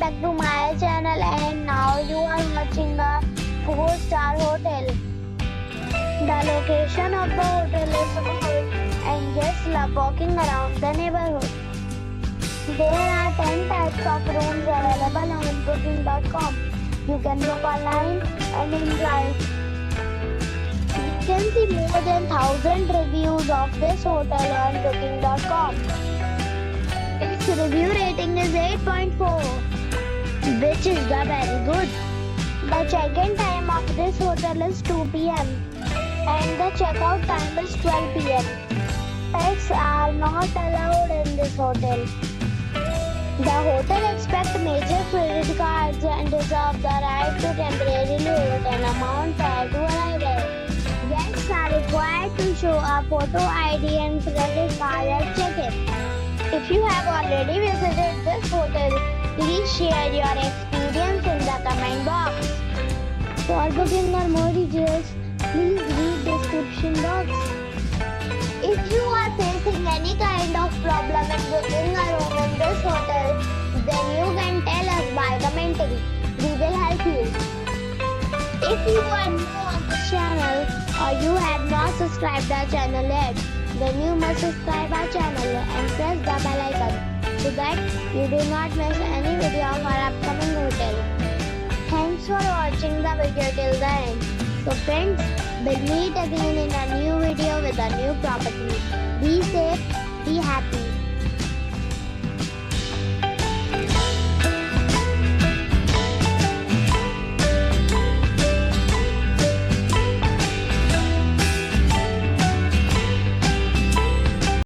back to my channel, and now you are watching a 4-star hotel. The location of the hotel is good and guests love walking around the neighborhood. There are 10 types of rooms available on booking.com. You can book online and enjoy it. You can see more than 1000 reviews of this hotel on booking.com. Its review rating is 8.4, which is the very good. The check-in time of this hotel is 2 p.m. and the check-out time is 12 p.m. Pets are not allowed in this hotel. The hotel accepts major credit cards and reserves the right to temporarily hold an amount prior to arrival. Guests are required to show a photo ID and credit card at check-in. If you have already visited this hotel, please share your experience in the comment box. For booking or more details, please read description box. If you are facing any kind of problem in booking a room in this hotel, then you can tell us by commenting. We will help you. If you are new on this channel or you have not subscribed our channel yet, then you must subscribe our channel and press the bell icon so that you do not miss any video of our upcoming hotel. Thanks for watching the video till the end. So friends, we'll meet again in a new video with a new property. Be safe